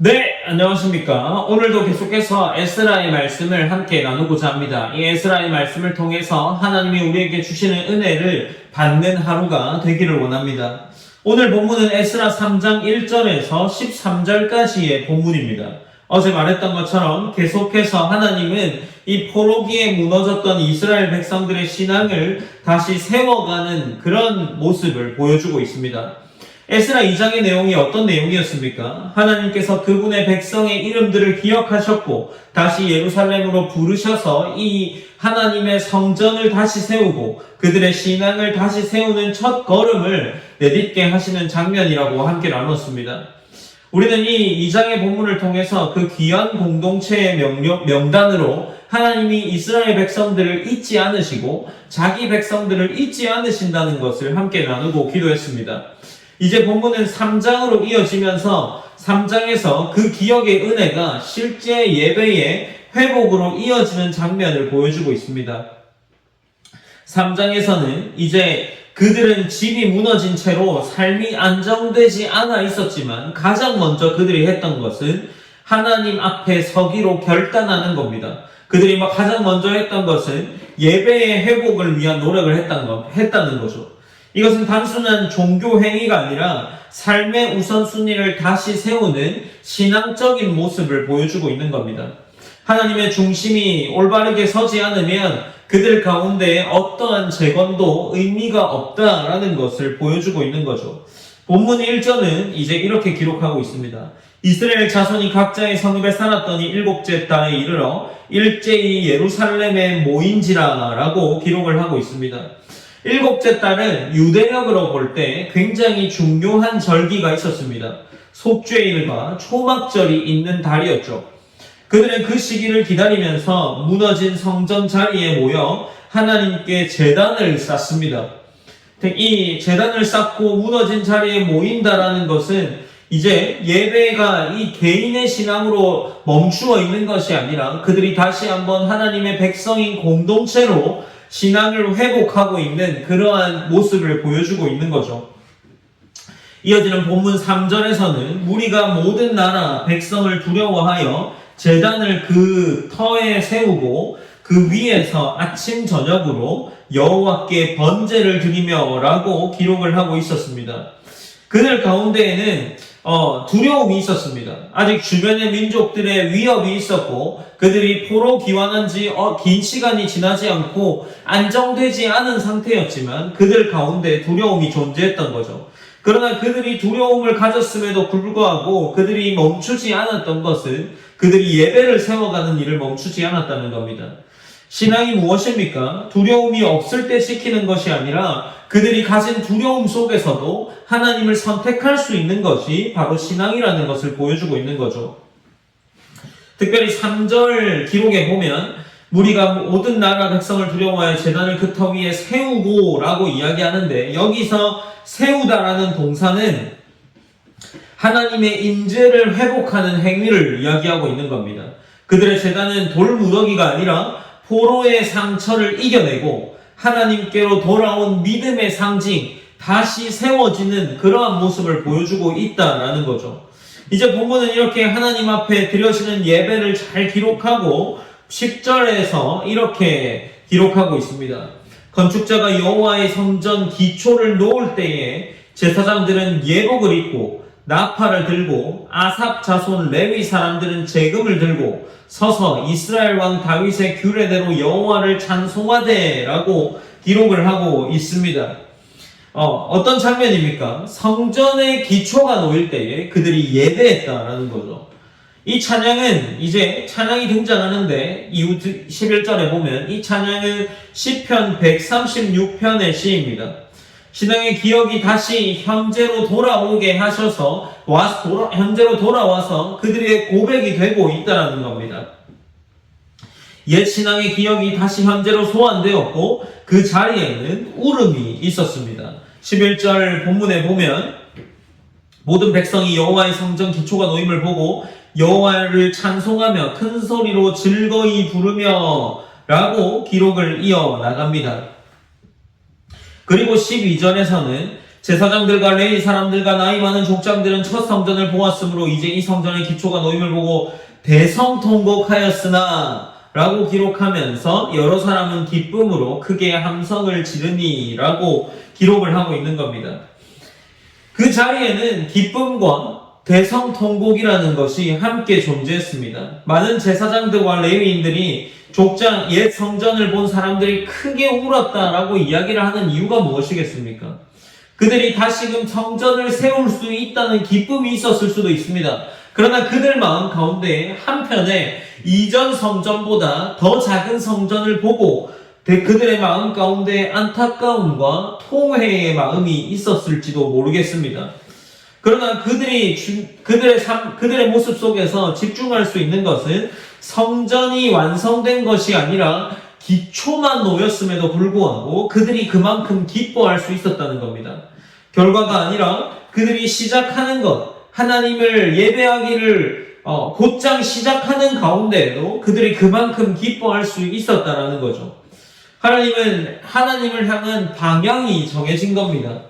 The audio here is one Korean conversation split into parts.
네, 안녕하십니까. 오늘도 계속해서 에스라의 말씀을 함께 나누고자 합니다. 이 에스라의 말씀을 통해서 하나님이 우리에게 주시는 은혜를 받는 하루가 되기를 원합니다. 오늘 본문은 에스라 3장 1절에서 13절까지의 본문입니다. 어제 말했던 것처럼 계속해서 하나님은 이 포로기에 무너졌던 이스라엘 백성들의 신앙을 다시 세워가는 그런 모습을 보여주고 있습니다. 에스라 2장의 내용이 어떤 내용이었습니까? 하나님께서 그분의 백성의 이름들을 기억하셨고 다시 예루살렘으로 부르셔서 이 하나님의 성전을 다시 세우고 그들의 신앙을 다시 세우는 첫 걸음을 내딛게 하시는 장면이라고 함께 나눴습니다. 우리는 이 2장의 본문을 통해서 그 귀한 공동체의 명단으로 하나님이 이스라엘 백성들을 잊지 않으시고 자기 백성들을 잊지 않으신다는 것을 함께 나누고 기도했습니다. 이제 본문은 3장으로 이어지면서 3장에서 그 기억의 은혜가 실제 예배의 회복으로 이어지는 장면을 보여주고 있습니다. 3장에서는 이제 그들은 집이 무너진 채로 삶이 안정되지 않아 있었지만 가장 먼저 그들이 했던 것은 하나님 앞에 서기로 결단하는 겁니다. 그들이 가장 먼저 했던 것은 예배의 회복을 위한 노력을 했다는 거죠. 이것은 단순한 종교 행위가 아니라 삶의 우선순위를 다시 세우는 신앙적인 모습을 보여주고 있는 겁니다. 하나님의 중심이 올바르게 서지 않으면 그들 가운데 어떠한 재건도 의미가 없다라는 것을 보여주고 있는 거죠. 본문 1절은 이제 이렇게 기록하고 있습니다. 이스라엘 자손이 각자의 성읍에 살았더니 7째 달에 이르러 일제히 예루살렘에 모인지라 라고 기록을 하고 있습니다. 7째 달은 유대력으로 볼 때 굉장히 중요한 절기가 있었습니다. 속죄일과 초막절이 있는 달이었죠. 그들은 그 시기를 기다리면서 무너진 성전 자리에 모여 하나님께 제단을 쌓습니다. 이 제단을 쌓고 무너진 자리에 모인다라는 것은 이제 예배가 이 개인의 신앙으로 멈추어 있는 것이 아니라 그들이 다시 한번 하나님의 백성인 공동체로 신앙을 회복하고 있는 그러한 모습을 보여주고 있는 거죠. 이어지는 본문 3절에서는 무리가 모든 나라 백성을 두려워하여 제단을 그 터에 세우고 그 위에서 아침 저녁으로 여호와께 번제를 드리며 라고 기록을 하고 있었습니다. 그들 가운데에는 두려움이 있었습니다. 아직 주변의 민족들의 위협이 있었고 그들이 포로 기환한 지 긴 시간이 지나지 않고 안정되지 않은 상태였지만 그들 가운데 두려움이 존재했던 거죠. 그러나 그들이 두려움을 가졌음에도 불구하고 그들이 멈추지 않았던 것은 그들이 예배를 세워가는 일을 멈추지 않았다는 겁니다. 신앙이 무엇입니까? 두려움이 없을 때 지키는 것이 아니라 그들이 가진 두려움 속에서도 하나님을 선택할 수 있는 것이 바로 신앙이라는 것을 보여주고 있는 거죠. 특별히 3절 기록에 보면 무리가 모든 나라 백성을 두려워하여 제단을 그 터 위에 세우고 라고 이야기하는데 여기서 세우다라는 동사는 하나님의 임재를 회복하는 행위를 이야기하고 있는 겁니다. 그들의 제단은 돌무더기가 아니라 포로의 상처를 이겨내고 하나님께로 돌아온 믿음의 상징, 다시 세워지는 그러한 모습을 보여주고 있다라는 거죠. 이제 본문은 이렇게 하나님 앞에 드려지는 예배를 잘 기록하고 10절에서 이렇게 기록하고 있습니다. 건축자가 여호와의 성전 기초를 놓을 때에 제사장들은 예복을 입고 나팔을 들고 아삽 자손 레위 사람들은 제금을 들고 서서 이스라엘 왕 다윗의 규례대로 여호와를 찬송하되라고 기록을 하고 있습니다. 어떤 장면입니까? 성전의 기초가 놓일 때에 그들이 예배했다라는 거죠. 이 찬양은 이제 찬양이 등장하는데 이후 11절에 보면 이 찬양은 시편 136편의 시입니다. 신앙의 기억이 다시 현재로 돌아오게 하셔서 현재로 돌아와서 그들의 고백이 되고 있다는 겁니다. 옛 신앙의 기억이 다시 현재로 소환되었고 그 자리에는 울음이 있었습니다. 11절 본문에 보면 모든 백성이 여호와의 성전 기초가 놓임을 보고 여호와를 찬송하며 큰 소리로 즐거이 부르며 라고 기록을 이어나갑니다. 그리고 12절에서는 제사장들과 레위 사람들과 나이 많은 족장들은 첫 성전을 보았으므로 이제 이 성전의 기초가 놓임을 보고 대성통곡하였으나 라고 기록하면서 여러 사람은 기쁨으로 크게 함성을 지르니 라고 기록을 하고 있는 겁니다. 그 자리에는 기쁨과 대성통곡이라는 것이 함께 존재했습니다. 많은 제사장들과 레위인들이 족장 옛 성전을 본 사람들이 크게 울었다라고 이야기를 하는 이유가 무엇이겠습니까? 그들이 다시금 성전을 세울 수 있다는 기쁨이 있었을 수도 있습니다. 그러나 그들 마음 가운데 한편에 이전 성전보다 더 작은 성전을 보고 그들의 마음 가운데 안타까움과 통회의 마음이 있었을지도 모르겠습니다. 그러나 그들의 모습 속에서 집중할 수 있는 것은 성전이 완성된 것이 아니라 기초만 놓였음에도 불구하고 그들이 그만큼 기뻐할 수 있었다는 겁니다. 결과가 아니라 그들이 시작하는 것, 하나님을 예배하기를 곧장 시작하는 가운데에도 그들이 그만큼 기뻐할 수 있었다라는 거죠. 하나님을 향한 방향이 정해진 겁니다.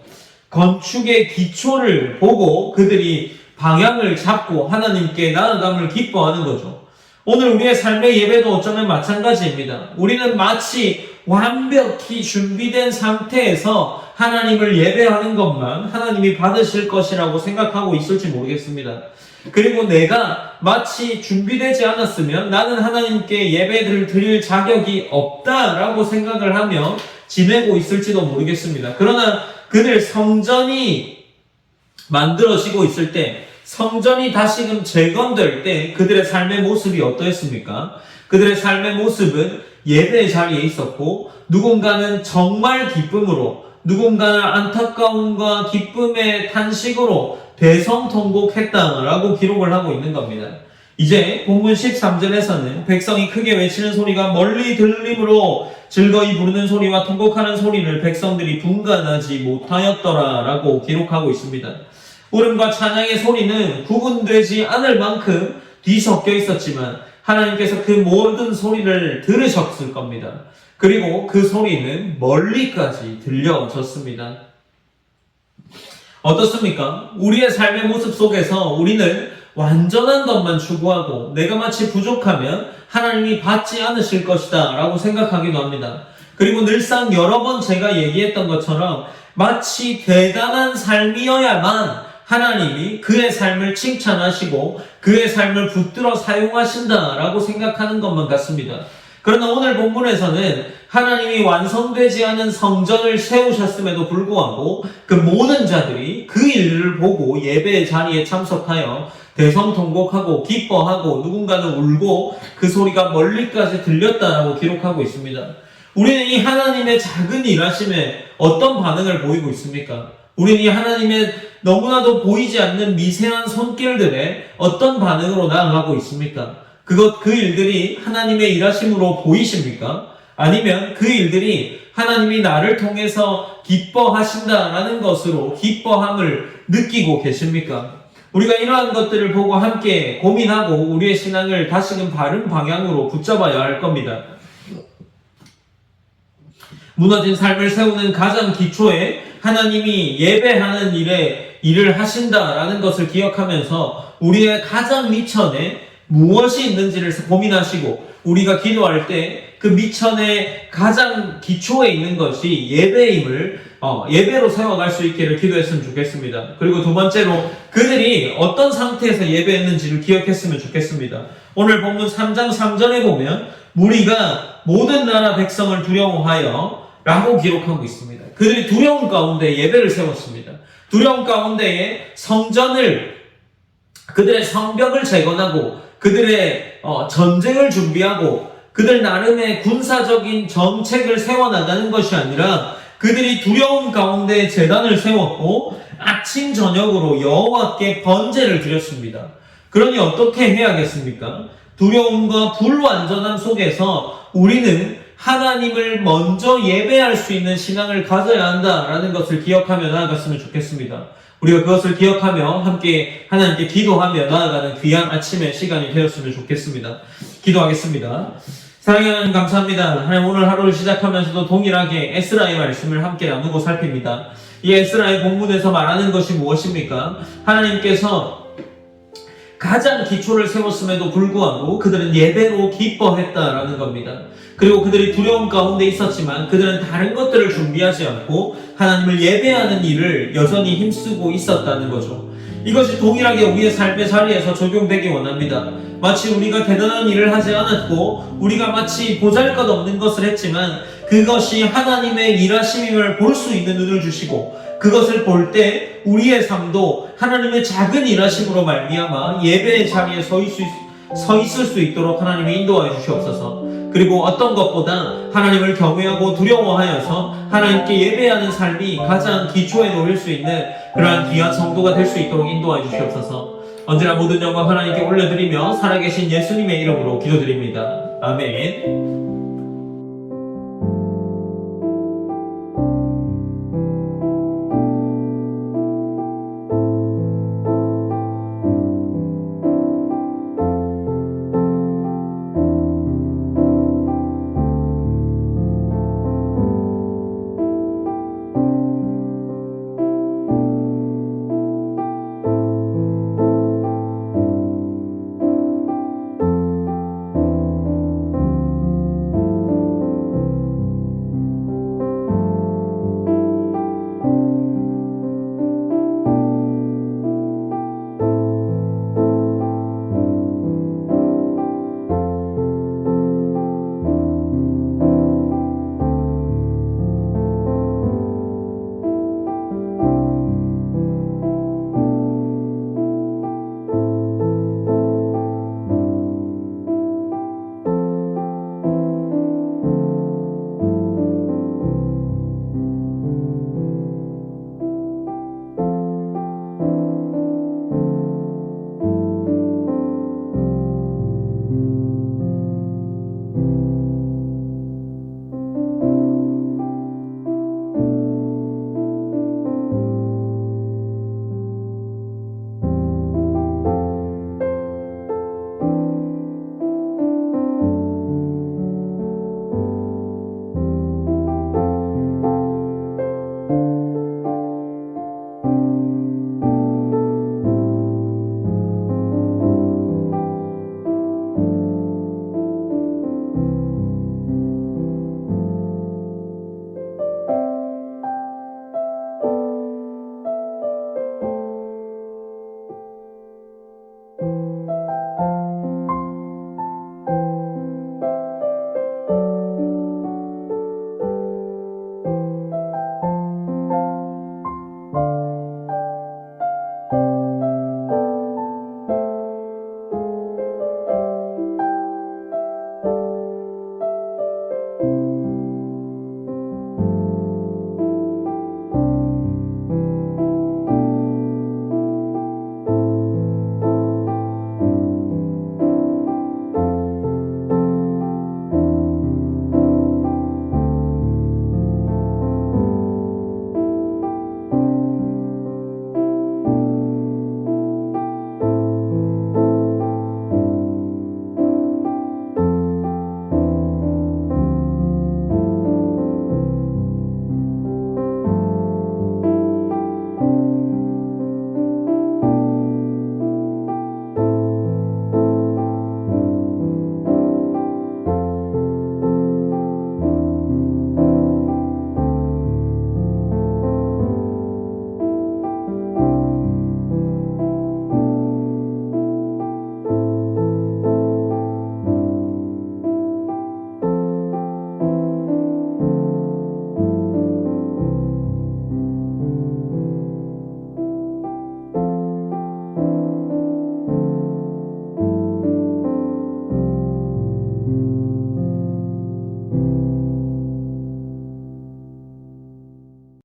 건축의 기초를 보고 그들이 방향을 잡고 하나님께 나아감을 기뻐하는 거죠. 오늘 우리의 삶의 예배도 어쩌면 마찬가지입니다. 우리는 마치 완벽히 준비된 상태에서 하나님을 예배하는 것만 하나님이 받으실 것이라고 생각하고 있을지 모르겠습니다. 그리고 내가 마치 준비되지 않았으면 나는 하나님께 예배를 드릴 자격이 없다라고 생각을 하며 지내고 있을지도 모르겠습니다. 그러나 그들 성전이 만들어지고 있을 때, 성전이 다시금 재건될 때 그들의 삶의 모습이 어떠했습니까? 그들의 삶의 모습은 예배의 자리에 있었고, 누군가는 정말 기쁨으로, 누군가는 안타까움과 기쁨의 탄식으로 대성통곡했다라고 기록을 하고 있는 겁니다. 이제 본문 13절에서는 백성이 크게 외치는 소리가 멀리 들림으로 즐거이 부르는 소리와 통곡하는 소리를 백성들이 분간하지 못하였더라 라고 기록하고 있습니다. 울음과 찬양의 소리는 구분되지 않을 만큼 뒤섞여 있었지만 하나님께서 그 모든 소리를 들으셨을 겁니다. 그리고 그 소리는 멀리까지 들려졌습니다. 어떻습니까? 우리의 삶의 모습 속에서 우리는 완전한 것만 추구하고 내가 마치 부족하면 하나님이 받지 않으실 것이다 라고 생각하기도 합니다. 그리고 늘상 여러 번 제가 얘기했던 것처럼 마치 대단한 삶이어야만 하나님이 그의 삶을 칭찬하시고 그의 삶을 붙들어 사용하신다 라고 생각하는 것만 같습니다. 그러나 오늘 본문에서는 하나님이 완성되지 않은 성전을 세우셨음에도 불구하고 그 모든 자들이 그 일을 보고 예배의 자리에 참석하여 대성통곡하고 기뻐하고 누군가는 울고 그 소리가 멀리까지 들렸다라고 기록하고 있습니다. 우리는 이 하나님의 작은 일하심에 어떤 반응을 보이고 있습니까? 우리는 이 하나님의 너무나도 보이지 않는 미세한 손길들에 어떤 반응으로 나아가고 있습니까? 그 일들이 하나님의 일하심으로 보이십니까? 아니면 그 일들이 하나님이 나를 통해서 기뻐하신다라는 것으로 기뻐함을 느끼고 계십니까? 우리가 이러한 것들을 보고 함께 고민하고 우리의 신앙을 다시금 바른 방향으로 붙잡아야 할 겁니다. 무너진 삶을 세우는 가장 기초에 하나님이 예배하는 일을 하신다라는 것을 기억하면서 우리의 가장 미천에 무엇이 있는지를 고민하시고 우리가 기도할 때 그 미천의 가장 기초에 있는 것이 예배임을 예배로 세워갈 수 있기를 기도했으면 좋겠습니다. 그리고 두 번째로 그들이 어떤 상태에서 예배했는지를 기억했으면 좋겠습니다. 오늘 본문 3장 3절에 보면 무리가 모든 나라 백성을 두려워하여 라고 기록하고 있습니다. 그들이 두려움 가운데 예배를 세웠습니다. 두려움 가운데에 그들의 성벽을 재건하고 그들의 전쟁을 준비하고 그들 나름의 군사적인 정책을 세워나가는 것이 아니라 그들이 두려움 가운데 제단을 세웠고 아침 저녁으로 여호와께 번제를 드렸습니다. 그러니 어떻게 해야겠습니까? 두려움과 불완전함 속에서 우리는 하나님을 먼저 예배할 수 있는 신앙을 가져야 한다라는 것을 기억하며 나아갔으면 좋겠습니다. 우리가 그것을 기억하며 함께 하나님께 기도하며 나아가는 귀한 아침의 시간이 되었으면 좋겠습니다. 기도하겠습니다. 사랑하는 하나님 감사합니다. 하나님 오늘 하루를 시작하면서도 동일하게 에스라의 말씀을 함께 나누고 살핍니다. 이 에스라의 본문에서 말하는 것이 무엇입니까? 하나님께서 가장 기초를 세웠음에도 불구하고 그들은 예배로 기뻐했다라는 겁니다. 그리고 그들이 두려움 가운데 있었지만 그들은 다른 것들을 준비하지 않고 하나님을 예배하는 일을 여전히 힘쓰고 있었다는 거죠. 이것이 동일하게 우리의 삶의 자리에서 적용되기 원합니다. 마치 우리가 대단한 일을 하지 않았고 우리가 마치 보잘것없는 것을 했지만 그것이 하나님의 일하심임을 볼 수 있는 눈을 주시고 그것을 볼 때 우리의 삶도 하나님의 작은 일하심으로 말미암아 예배의 자리에 서 있을 수 있도록 하나님이 인도하여 주시옵소서. 그리고 어떤 것보다 하나님을 경외하고 두려워하여서 하나님께 예배하는 삶이 가장 기초에 놓일 수 있는 그러한 귀한 성도가 될 수 있도록 인도하여 주시옵소서. 언제나 모든 영광 하나님께 올려드리며 살아계신 예수님의 이름으로 기도드립니다. 아멘.